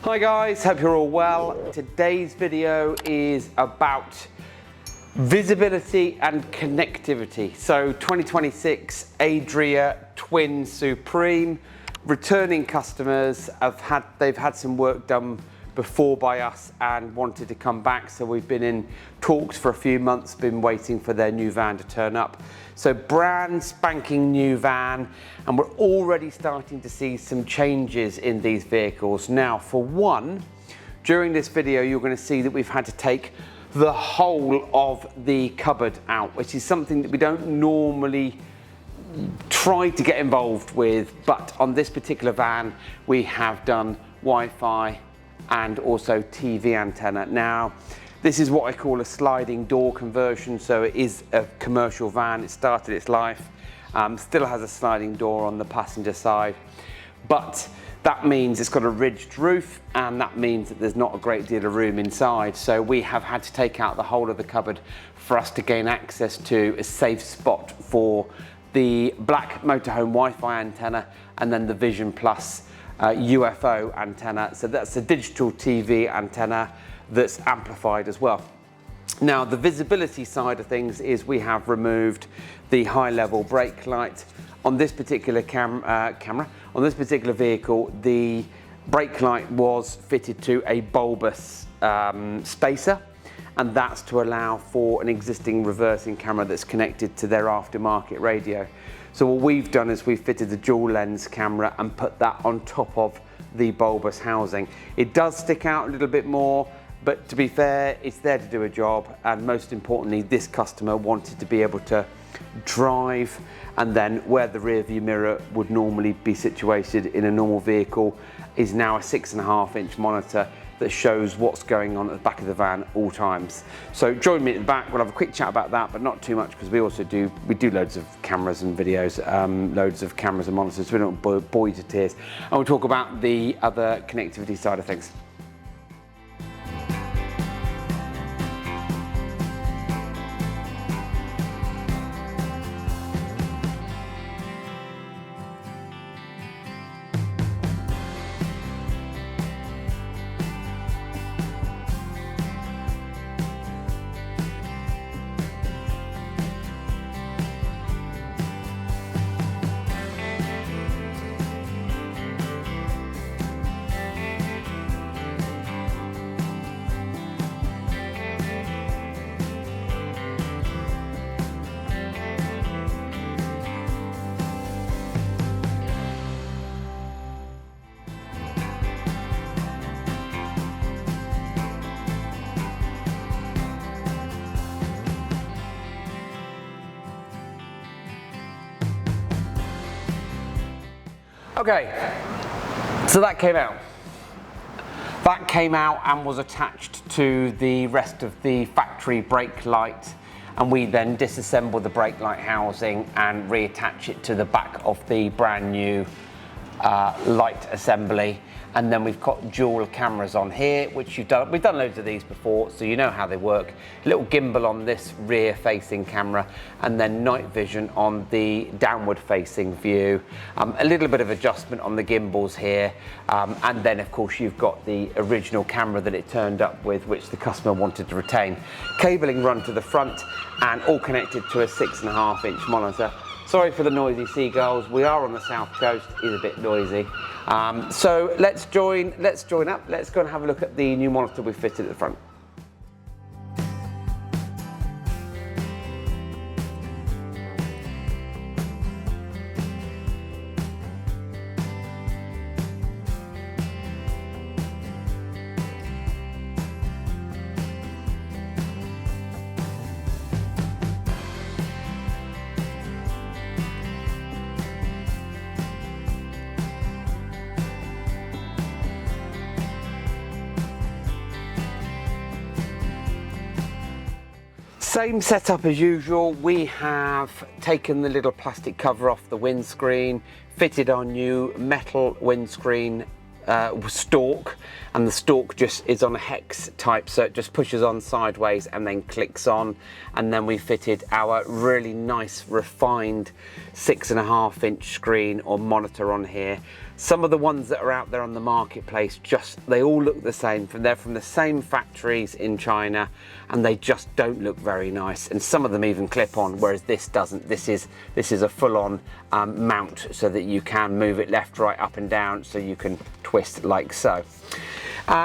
Hi guys, hope you're all well. Today's video is about visibility and connectivity. So 2026 Adria Twin Supreme, returning customers they've had some work done before by us and wanted to come back, so we've been in talks for a few months, been waiting for their new van to turn up. So brand spanking new van, and we're already starting to see some changes in these vehicles. Now, for one, during this video you're going to see that we've had to take the whole of the cupboard out, which is something that we don't normally try to get involved with, but on this particular van we have done Wi-Fi and also TV antenna. Now, this is what I call a sliding door conversion, so it is a commercial van. It started its life, still has a sliding door on the passenger side, but that means it's got a ridged roof, and that means that there's not a great deal of room inside. So we have had to take out the whole of the cupboard for us to gain access to a safe spot for the black Motorhome Wi-Fi antenna and then the Vision Plus UFO antenna. So that's a digital TV antenna that's amplified as well. Now, the visibility side of things is we have removed the high level brake light. On this particular on this particular vehicle, the brake light was fitted to a bulbous spacer, and that's to allow for an existing reversing camera that's connected to their aftermarket radio. So what we've done is we've fitted the dual lens camera and put that on top of the bulbous housing. It does stick out a little bit more, but to be fair, it's there to do a job, and most importantly, this customer wanted to be able to drive, and then where the rear view mirror would normally be situated in a normal vehicle is now a 6.5-inch monitor that shows what's going on at the back of the van at all times. So join me at the back, we'll have a quick chat about that, but not too much, because we do loads of cameras and videos, loads of cameras and monitors, so we don't bore you to tears. And we'll talk about the other connectivity side of things. Okay, so that came out. That came out and was attached to the rest of the factory brake light, and we then disassembled the brake light housing and reattach it to the back of the brand new light assembly. And then we've got dual cameras on here, which we've done loads of these before, so you know how they work. A little gimbal on this rear facing camera, and then night vision on the downward facing view. A little bit of adjustment on the gimbals here. And then of course you've got the original camera that it turned up with, which the customer wanted to retain. Cabling run to the front and all connected to a 6.5-inch monitor. Sorry for the noisy seagulls. We are on the south coast, it's a bit noisy. So let's join up. Let's go and have a look at the new monitor we fitted at the front. Same setup as usual. We have taken the little plastic cover off the windscreen, fitted our new metal windscreen stalk, and the stalk just is on a hex type, so it just pushes on sideways and then clicks on. And then we fitted our really nice refined 6.5-inch screen or monitor on here Some of the ones that are out there on the marketplace, they all look the same. They're from the same factories in China, and they just don't look very nice. And some of them even clip on, whereas this doesn't. This is a full-on mount, so that you can move it left, right, up and down, so you can twist like so.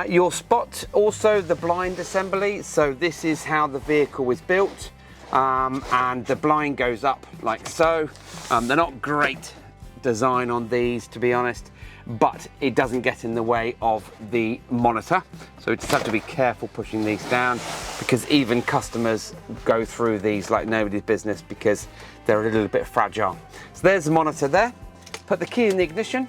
You'll spot also the blind assembly. So this is how the vehicle is built, and the blind goes up like so. They're not great design on these, to be honest, but it doesn't get in the way of the monitor, so we just have to be careful pushing these down, because even customers go through these like nobody's business because they're a little bit fragile. So there's the monitor there. Put the key in the ignition.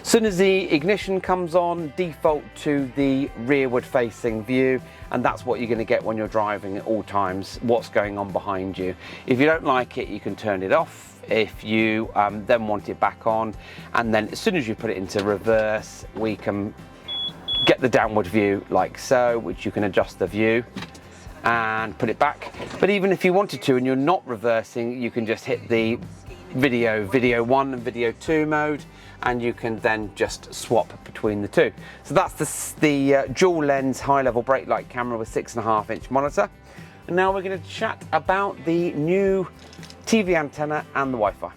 As soon as the ignition comes on, default to the rearward facing view, and that's what you're going to get when you're driving at all times, what's going on behind you. If you don't like it, you can turn it off. If you then want it back on, and then as soon as you put it into reverse, we can get the downward view like so, which you can adjust the view and put it back. But even if you wanted to and you're not reversing, you can just hit the video 1 and video 2 mode, and you can then just swap between the two. So that's the dual lens high level brake light camera with 6.5-inch monitor. And now we're going to chat about the new TV antenna and the Wi-Fi.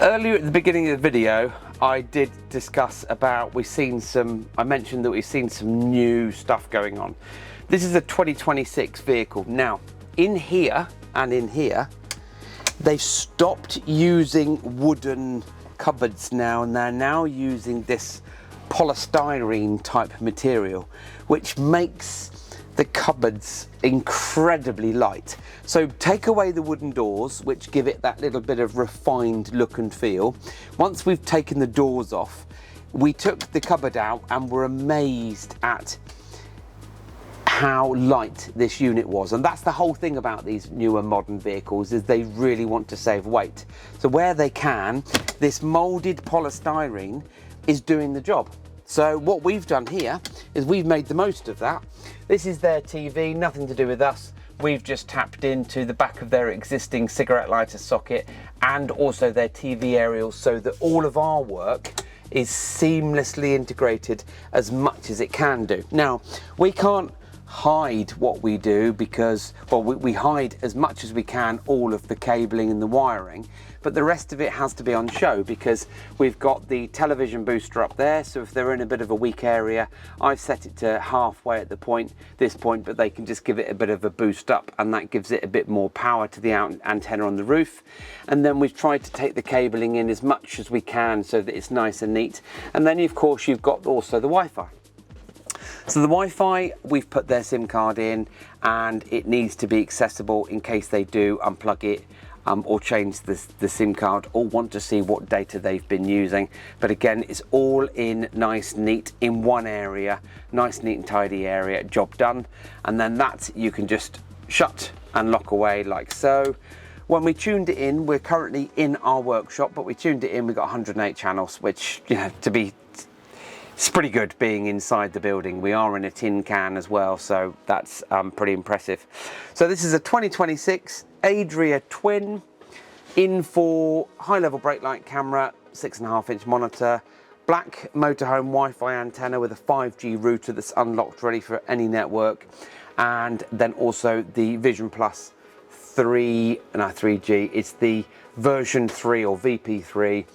Earlier at the beginning of the video, I did discuss about I mentioned that we've seen some new stuff going on. This is a 2026 vehicle. Now, in here and in here, they've stopped using wooden cupboards now, and they're now using this polystyrene type material, which makes the cupboards incredibly light. So take away the wooden doors, which give it that little bit of refined look and feel. Once we've taken the doors off, we took the cupboard out and were amazed at how light this unit was. And that's the whole thing about these newer modern vehicles, is they really want to save weight. So where they can, this molded polystyrene is doing the job. So what we've done here is we've made the most of that. This is their TV, nothing to do with us. We've just tapped into the back of their existing cigarette lighter socket and also their TV aerials so that all of our work is seamlessly integrated as much as it can do. Now, we can't hide what we do because, well, we hide as much as we can all of the cabling and the wiring, but the rest of it has to be on show because we've got the television booster up there, so if they're in a bit of a weak area, I've set it to halfway at this point, but they can just give it a bit of a boost up and that gives it a bit more power to the antenna on the roof. And then we've tried to take the cabling in as much as we can so that it's nice and neat. And then of course you've got also the Wi-Fi. So the Wi-Fi, we've put their SIM card in and it needs to be accessible in case they do unplug it or change the SIM card or want to see what data they've been using. But again, it's all in nice, neat in one area, nice, neat and tidy area, job done. And then that you can just shut and lock away like so. When we tuned it in, we're currently in our workshop, but we tuned it in, we got 108 channels, which, you know, it's pretty good being inside the building. We are in a tin can as well, so that's pretty impressive. So this is a 2026 Adria Twin in for high level brake light camera, 6.5-inch monitor, black motorhome Wi-Fi antenna with a 5G router that's unlocked ready for any network, and then also the Vision Plus 3G. It's the version 3 or VP3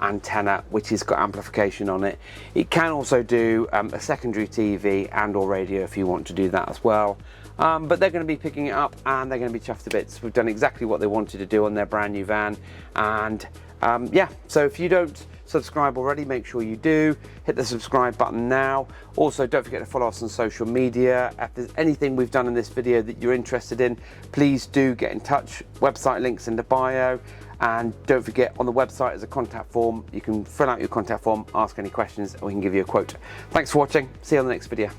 antenna, which has got amplification on it. It can also do a secondary TV and or radio if you want to do that as well. But they're going to be picking it up and they're going to be chuffed to bits. We've done exactly what they wanted to do on their brand new van. And yeah, so if you don't subscribe already, make sure you do. Hit the subscribe button now. Also, don't forget to follow us on social media. If there's anything we've done in this video that you're interested in, please do get in touch. Website links in the bio. And don't forget, on the website there's a contact form. You can fill out your contact form, ask any questions, and we can give you a quote. Thanks for watching. See you on the next video.